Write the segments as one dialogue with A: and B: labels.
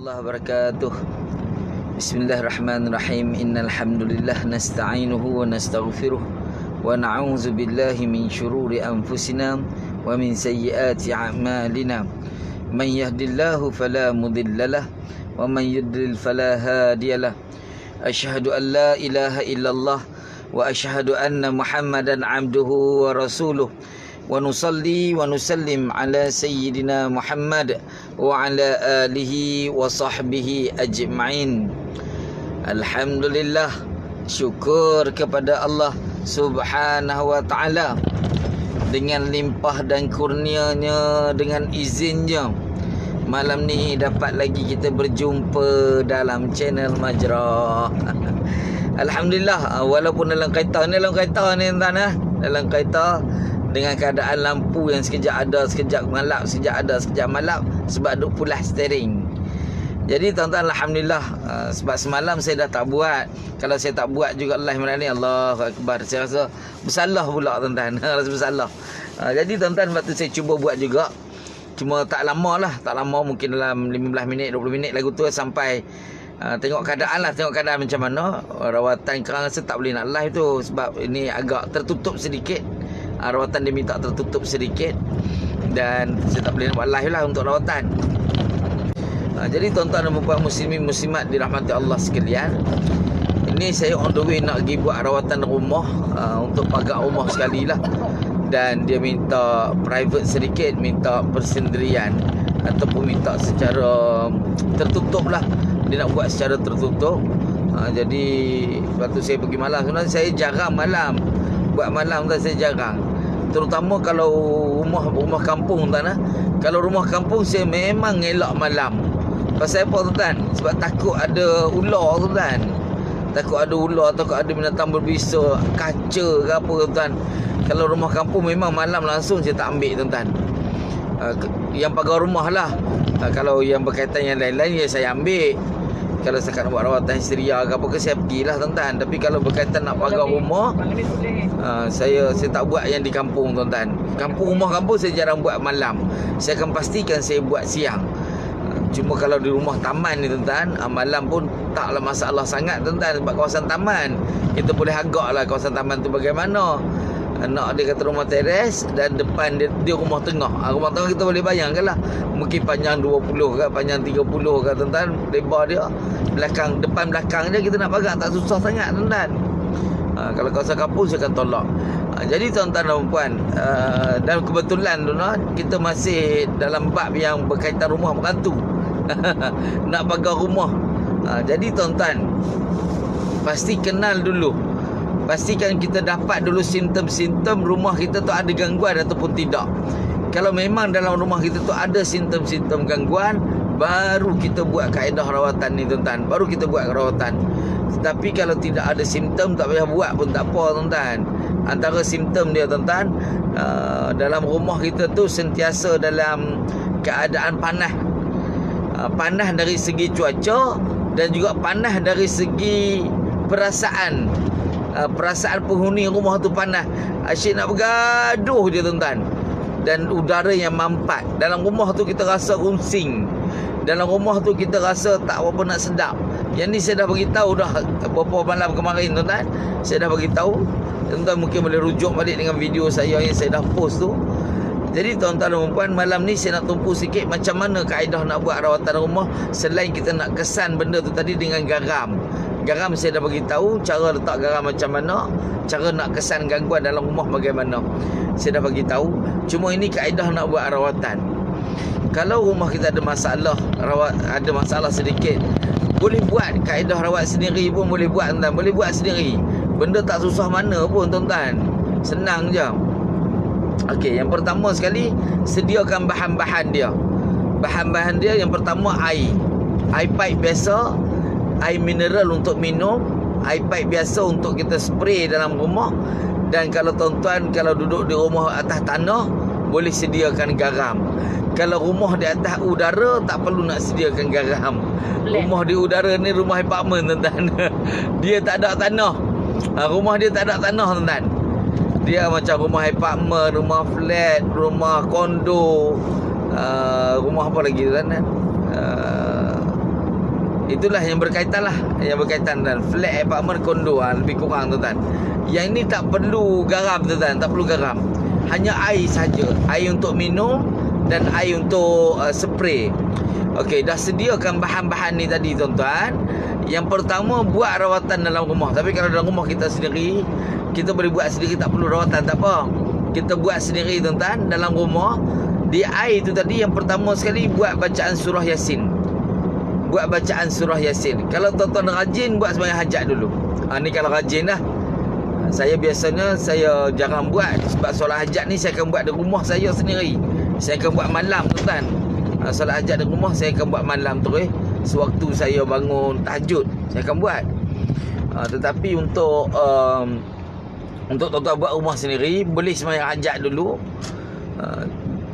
A: warahmatullahi wabarakatuh. Bismillahirrahmanirrahim. Innal hamdalillah nasta'inuhu wa nastaghfiruh wa na'udzu billahi min shururi anfusina wa min sayyiati a'malina. Man yahdihillahu fala mudhillalah wa man yudlil fala hadiyalah. Asyhadu an la ilaha illallah wa asyhadu anna Muhammadan 'abduhu wa rasuluh. Wa nusalli wa nusallim ala sayyidina Muhammad wa ala alihi wa sahbihi ajma'in. Alhamdulillah, syukur kepada Allah Subhanahu wa ta'ala dengan limpah dan kurnianya, dengan izinnya, malam ni dapat lagi kita berjumpa dalam channel Majra. Alhamdulillah, walaupun dalam kereta ni dalam kereta dengan keadaan lampu yang sekejap ada, sekejap malap, sekejap ada, sekejap malap, sebab duk pulas steering. Jadi tuan-tuan, Alhamdulillah, sebab semalam saya dah tak buat. Kalau saya tak buat juga live malam ni, Allahu Akbar, saya rasa bersalah pula tuan-tuan. Rasa bersalah. Jadi tuan-tuan, waktu saya cuba buat juga, cuma tak lama lah, tak lama, mungkin dalam 15 minit, 20 minit lagu tu sampai tengok keadaan lah, tengok keadaan macam mana. Rawatan kerang rasa tak boleh nak live tu, sebab ini agak tertutup sedikit. Rawatan dia minta tertutup sedikit, dan saya tak boleh nak buat live lah untuk rawatan. Jadi tuan-tuan dan puan muslimin muslimat dirahmati Allah sekalian, ini saya on the way nak pergi buat rawatan rumah, untuk pagar rumah sekali lah. Dan dia minta private sedikit, minta persendirian, ataupun minta secara tertutup lah. Dia nak buat secara tertutup. Jadi waktu saya pergi malam, sebenarnya saya jarang malam. Buat malam tu saya jarang. Terutama kalau rumah kampung tuan. Kalau rumah kampung saya memang elak malam. Pasal apa tuan? Sebab takut ada ular tuan. Takut ada ular, takut ada binatang berbisa, kaca ke apa tuan. Kalau rumah kampung memang malam langsung saya tak ambil tuan. Yang pagar rumah lah. Kalau yang berkaitan yang lain-lain ya saya ambil. Kalau saya nak buat rawatan histeria ke apa ke, saya pergilah tuan-tuan. Tapi kalau berkaitan nak pagar rumah, saya tak buat yang di kampung tuan-tuan. Rumah kampung saya jarang buat malam. Saya akan pastikan saya buat siang. Cuma kalau di rumah taman ni tuan-tuan, malam pun taklah masalah sangat tuan-tuan. Sebab kawasan taman, kita boleh agak lah kawasan taman tu bagaimana. Nak dia kata rumah teres, dan depan dia rumah tengah. Rumah tengah kita boleh bayangkan lah, mungkin panjang 20 ke, panjang 30 ke tuan-tuan, lebar dia. Depan belakang dia kita nak pagar tak susah sangat tuan-tuan. Kalau kawasan kampung saya akan tolak. Jadi tuan-tuan dan puan, dan kebetulan tuan, kita masih dalam bab yang berkaitan rumah berhantu. Nak pagar rumah. Jadi tuan-tuan, pasti kenal dulu. Pastikan kita dapat dulu simptom-simptom rumah kita tu ada gangguan ataupun tidak. Kalau memang dalam rumah kita tu ada simptom-simptom gangguan, baru kita buat kaedah rawatan ni tuan-tuan. Baru kita buat rawatan. Tapi kalau tidak ada simptom, tak payah buat pun tak apa tuan-tuan. Antara simptom dia tuan-tuan, dalam rumah kita tu sentiasa dalam keadaan panas. Panas dari segi cuaca, dan juga panas dari segi perasaan. Perasaan penghuni rumah tu panas. Asyik nak bergaduh je tuan-tuan. Dan udara yang mampat. Dalam rumah tu kita rasa runsing. Dalam rumah tu kita rasa tak apa nak sedap. Yang ni saya dah beritahu dah beberapa malam kemarin tuan-tuan. Saya dah beritahu. Tuan-tuan mungkin boleh rujuk balik dengan video saya yang saya dah post tu. Jadi tuan-tuan dan puan, malam ni saya nak tumpu sikit macam mana kaedah nak buat rawatan rumah, selain kita nak kesan benda tu tadi dengan garam. Garam saya dah bagi tahu cara letak garam macam mana, cara nak kesan gangguan dalam rumah bagaimana. Saya dah bagi tahu. Cuma ini kaedah nak buat rawatan. Kalau rumah kita ada masalah sedikit, boleh buat kaedah rawat sendiri pun boleh buat tuan. Boleh buat sendiri. Benda tak susah mana pun tuan-tuan. Senang je. Okey, yang pertama sekali, sediakan bahan-bahan dia. Bahan-bahan dia yang pertama air. Air pipe biasa, air mineral untuk minum, air pipe biasa untuk kita spray dalam rumah. Dan kalau tuan-tuan kalau duduk di rumah atas tanah, boleh sediakan garam. Kalau rumah di atas udara, tak perlu nak sediakan garam. Rumah di udara ni rumah apartmen tuan-tuan. Dia tak ada tanah. Rumah dia tak ada tanah tuan-tuan. Dia macam rumah apartmen, rumah flat, rumah kondo, rumah apa lagi tuan-tuan? Itulah yang berkaitan lah, yang berkaitan dan flat apartment kondo lebih kurang tuan-tuan. Yang ini tak perlu garam tuan-tuan, tak perlu garam. Hanya air saja, air untuk minum dan air untuk spray. Okey, dah sediakan bahan-bahan ni tadi tuan-tuan. Yang pertama, buat rawatan dalam rumah. Tapi kalau dalam rumah kita sendiri, kita boleh buat sendiri, tak perlu rawatan, tak apa. Kita buat sendiri tuan-tuan dalam rumah. Di air tu tadi, yang pertama sekali buat bacaan surah Yasin. Buat bacaan surah Yasin. Kalau tuan-tuan rajin, buat sembahyang hajat dulu. Ni kalau rajin lah. Saya biasanya saya jarang buat, sebab solat hajat ni saya akan buat di rumah saya sendiri. Saya akan buat malam tuan-tuan. Solat hajat di rumah saya akan buat malam terus. Sewaktu saya bangun tahajud, saya akan buat. Tetapi untuk tuan-tuan buat rumah sendiri, boleh sembahyang hajat dulu.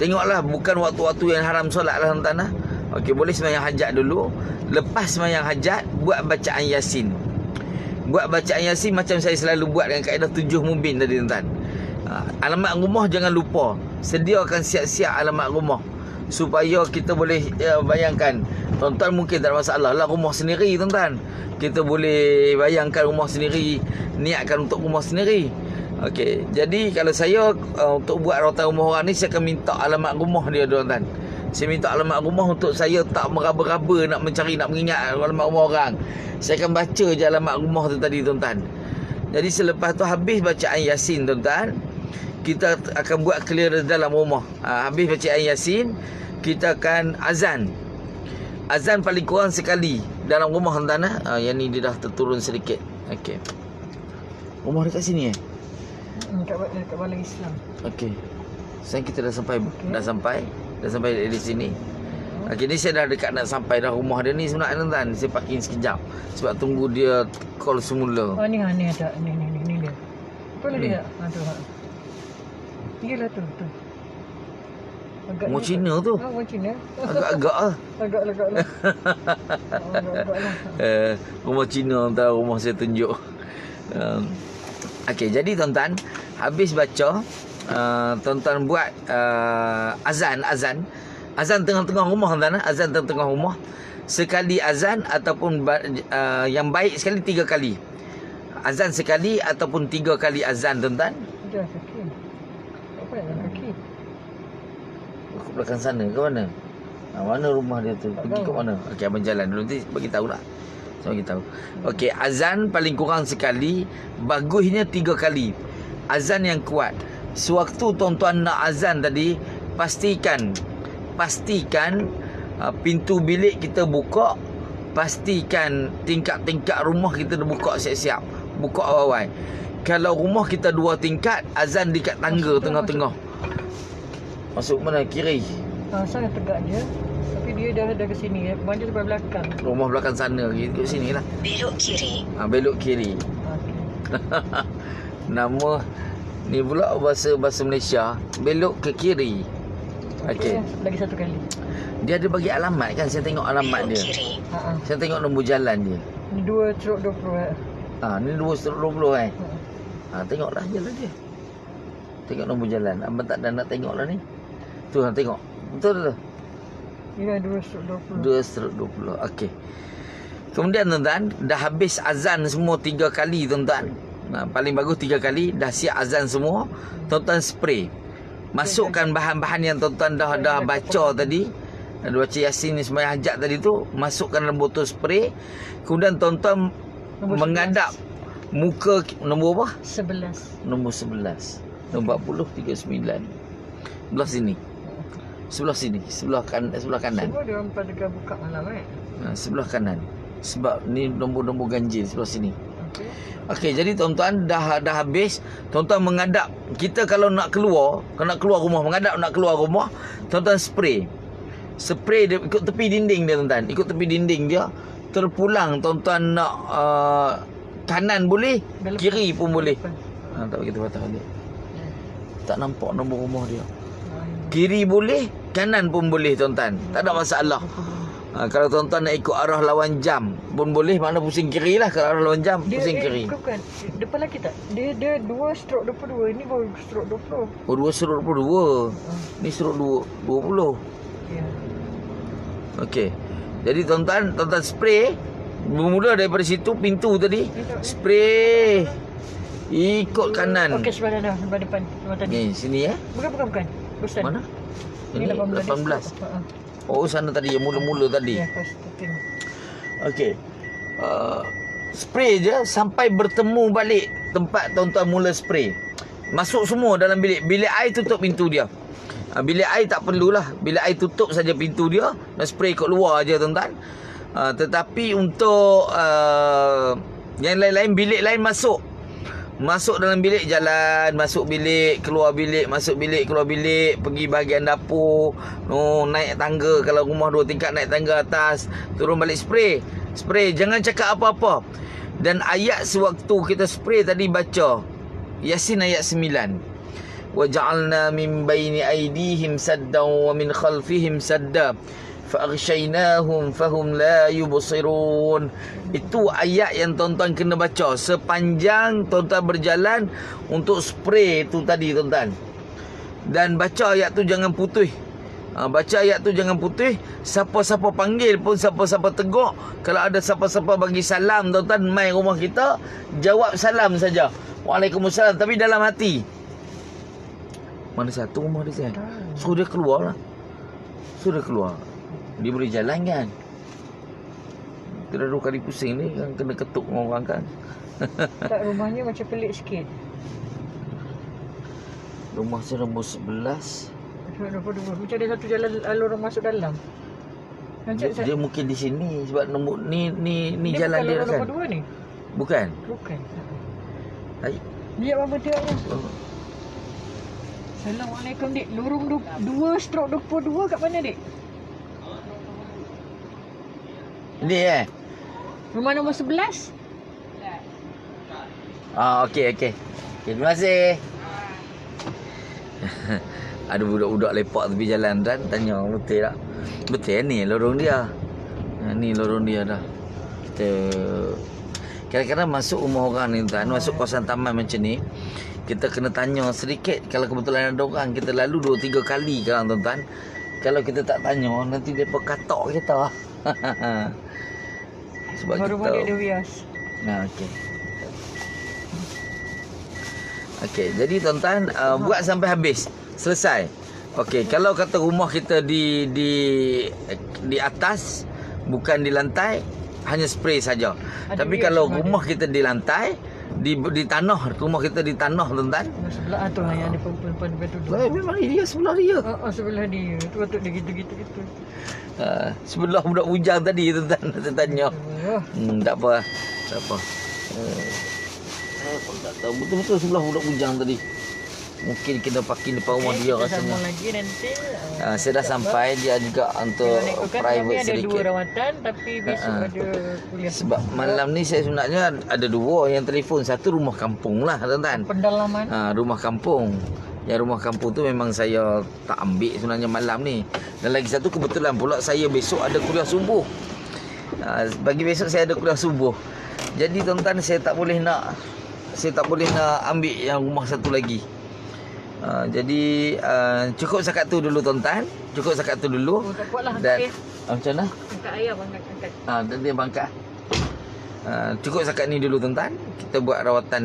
A: Tengoklah, bukan waktu-waktu yang haram solat lah tuan-tuan lah. Okey, boleh sembahyang hajat dulu. Lepas sembahyang hajat, buat bacaan Yasin. Buat bacaan Yasin macam saya selalu buat dengan kaedah 7 mubin tadi tuan-tuan. Alamat rumah jangan lupa. Sediakan siap-siap alamat rumah, supaya kita boleh bayangkan. Tuan-tuan mungkin tak ada masalah lah rumah sendiri tuan-tuan. Kita boleh bayangkan rumah sendiri, niatkan untuk rumah sendiri. Okey, jadi kalau saya untuk buat rawatan rumah orang ni, saya akan minta alamat rumah dia tuan-tuan. Saya minta alamat rumah untuk saya tak meraba-raba nak mencari, nak mengingat alamat rumah orang. Saya akan baca je alamat rumah tu tadi tuan-tuan. Jadi selepas tu habis bacaan Yasin tuan-tuan, kita akan buat clearance dalam rumah. Habis bacaan Yasin, kita akan azan. Azan paling kurang sekali dalam rumah tuan-tuan. Yang ni dia dah terturun sedikit. Okey. Rumah dekat sini
B: Dekat Balai Islam.
A: Okey. Sekarang kita dah sampai, dah sampai di sini. Okey, ni saya dah dekat nak sampai dah rumah dia ni sebenarnya tuan-tuan. Saya parking sekejap sebab tunggu dia call semula.
B: Ni ada. Ni dia. Apa dia? Tu. Iyalah tu.
A: Rumah Cina tu.
B: Rumah Cina.
A: Agak-agak lah.
B: Agak-agak lah.
A: Rumah Cina tuan, rumah saya tunjuk. Okey, jadi tuan-tuan, habis baca, tuan-tuan buat azan tengah-tengah rumah tuan-tuan. Azan tengah-tengah rumah. Sekali azan ataupun yang baik sekali 3 kali. Azan sekali ataupun 3 kali azan tuan-tuan.
B: Dia kaki. Apa yang kaki?
A: Ke belakang sana ke mana? Mana rumah dia tu? Pergi ke mana? Okey, abang jalan dulu, nanti bagi tahu lah. Saya bagi tahu. Okey, azan paling kurang sekali, bagusnya 3 kali. Azan yang kuat. Sewaktu tuan-tuan nak azan tadi, pastikan pintu bilik kita buka. Pastikan tingkat-tingkat rumah kita dah buka siap-siap. Buka awal-awal. Kalau rumah kita 2 tingkat, azan dekat tangga tengah-tengah. Masuk mana? Kiri.
B: Sangat tegak dia. Tapi dia dah ke sini. Manja sampai belakang.
A: Rumah belakang sana. Ikut sini lah.
C: Belok kiri.
A: Belok kiri. Nama ni pula bahasa Malaysia. Belok ke kiri. Okey.
B: Lagi 1 kali.
A: Dia ada bagi alamat kan? Saya tengok alamat
C: Belok
A: dia.
C: kiri.
A: Saya tengok nombor jalan dia.
B: Ni 2/20.
A: Ni 2/20 kan? Tengoklah jalan dia. Tengok nombor jalan. Abang tak dah nak tengok lah ni. Tu hang tengok. Betul tu.
B: Ini 2/20.
A: 2/20. Okey. Kemudian tuan-tuan, dah habis azan semua 3 kali tuan-tuan. Paling bagus 3 kali. Dah siap azan semua. Tuan-tuan spray. Masukkan bahan-bahan yang tuan-tuan dah baca tadi. Dah baca Yasin ni sembahyang hajat tadi tu. Masukkan dalam botol spray. Kemudian tuan-tuan mengadap muka nombor apa?
B: 11.
A: Nombor 11. Nombor 40 39. Sebelah sini. Sebelah sini, sebelah kanan.
B: Semua dia orang pada buka malam
A: sebelah kanan. Sebab ni nombor-nombor ganjil sebelah sini.
B: Okey.
A: Okey, jadi tuan-tuan dah habis. Tuan-tuan mengadap. Kita kalau nak keluar rumah, mengadap nak keluar rumah, tuan-tuan spray. Spray dia ikut tepi dinding dia tuan-tuan. Ikut tepi dinding dia. Terpulang tuan-tuan nak kanan boleh,
B: Belok
A: kiri pun boleh.
B: depan.
A: Tak begitu patah balik. Tak nampak nombor rumah dia. Kiri boleh, kanan pun boleh tuan-tuan. Tak ada masalah. Kalau tuan-tuan nak ikut arah lawan jam pun boleh. Mana pusing kiri lah. Kalau arah lawan jam, pusing kiri.
B: Bukan. Depan lagi tak? Dia 2/22. Ini baru /20.
A: Oh, 2/22. Ni /20.
B: Ya.
A: Okey. Jadi tuan-tuan spray. Bermula daripada situ, pintu tadi. Spray. Ikut kanan.
B: Okey, sebelah dah, sebelah depan. Sebelah tadi.
A: Ni, sini
B: Bukan. Bukan.
A: Mana?
B: Ini 18.
A: Oh, sana tadi yang mula-mula tadi.
B: Ya, first thing.
A: Okey. Spray je sampai bertemu balik tempat tuan-tuan mula spray. Masuk semua dalam bilik. Bilik air tutup pintu dia. Bilik air tak perlulah. Bilik air tutup saja pintu dia. Dan spray kat luar aja tuan-tuan. Tetapi untuk yang lain-lain, bilik lain masuk. Masuk dalam bilik, jalan, masuk bilik, keluar bilik, masuk bilik, keluar bilik, pergi bahagian dapur, naik tangga, kalau rumah 2 tingkat naik tangga atas, turun balik spray. Spray, jangan cakap apa-apa. Dan ayat sewaktu kita spray tadi baca Yasin ayat 9. Wa ja'alna min baini aydihim saddan wa min khalfihim sadda fa'aghshaynahum fahum la yubsirun. Itu ayat yang tuan-tuan kena baca sepanjang tuan-tuan berjalan untuk spray tu tadi tuan-tuan. Dan baca ayat tu jangan putih. Baca ayat tu jangan putih. Siapa-siapa panggil pun, siapa-siapa tegur, kalau ada siapa-siapa bagi salam tuan-tuan, mai rumah kita, jawab salam saja. Waalaikumsalam, tapi dalam hati. Mana satu rumah dia? Suruh dia keluar lah. Suruh dia keluar. Dia boleh jalan kan. Kita 2 kali pusing ni kan, kena ketuk orang kan.
B: Tak, rumahnya macam pelik sikit.
A: Rumah saya nombor 11.
B: Macam ada satu jalan alur masuk dalam.
A: Dia mungkin di sini sebab nombor ni jalan dia kan.
B: Nombor 2 ni.
A: Bukan. Hai.
B: Lihat apa dia ni. Assalamualaikum dik. Lorong 2/22 kat mana dik?
A: Ni
B: Rumah nombor 11.
A: Okey. Terima kasih. Ada budak-budak lepak tepi jalan dan tanya betul tak? Betul ni lorong dia. Ni lorong dia dah. Kita kadang-kadang masuk rumah orang ni tuan, masuk kawasan taman macam ni, kita kena tanya sedikit. Kalau kebetulan ada orang, kita lalu 2-3 kali kan tuan-tuan. Kalau kita tak tanya, nanti depa katok kita. Sebab
B: baru
A: kita
B: balik dia bias.
A: Okey, jadi tuan-tuan buat sampai habis, selesai. Okey, kalau kata rumah kita di atas, bukan di lantai, hanya spray saja. Tapi kalau rumah kita di lantai, di tanah, rumah kita di tanah tuan-tuan.
B: Sebelah tu lah yang ada perempuan tu.
A: Memang dia sebelah dia.
B: Sebelah dia. Tu patut dia gitu.
A: Sebelah budak bujang tadi tuan-tuan, saya tanya. Tak apa. Saya pun tak tahu betul-betul sebelah budak bujang tadi. Mungkin kena parking depan rumah dia rasanya.
B: Sambung lagi nanti.
A: Saya dah sampai, dia juga untuk private sedikit.
B: Ada 2 rawatan tapi besok ada kuliah.
A: Sebab malam ni saya sebenarnya ada 2 yang telefon. Satu rumah kampung lah tuan-tuan.
B: Pendalaman.
A: Rumah kampung. Yang rumah kampung tu memang saya tak ambil sebenarnya malam ni. Dan lagi satu kebetulan pula saya besok ada kuliah subuh. Bagi besok saya ada kuliah subuh. Jadi tuan-tuan saya tak boleh nak ambil yang rumah satu lagi. Jadi cukup setakat tu dulu tuan-tuan. Tak
B: kuatlah
A: dan macam mana?
B: Angkat air angkat.
A: Dia bangkat. Cukup setakat ni dulu tuan-tuan. Kita buat rawatan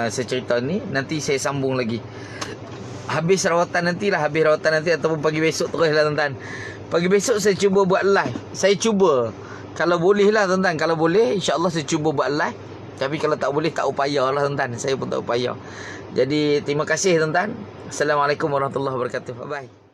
A: secerita ni. Nanti saya sambung lagi. Habis rawatan nanti ataupun pagi besok teruslah tuan-tuan. Pagi besok saya cuba buat live. Saya cuba. Kalau boleh lah tuan-tuan. Kalau boleh insya-Allah saya cuba buat live. Tapi kalau tak boleh tak upaya lah tuan-tuan. Saya pun tak upaya. Jadi terima kasih tuan-tuan. Assalamualaikum warahmatullahi wabarakatuh. Bye bye.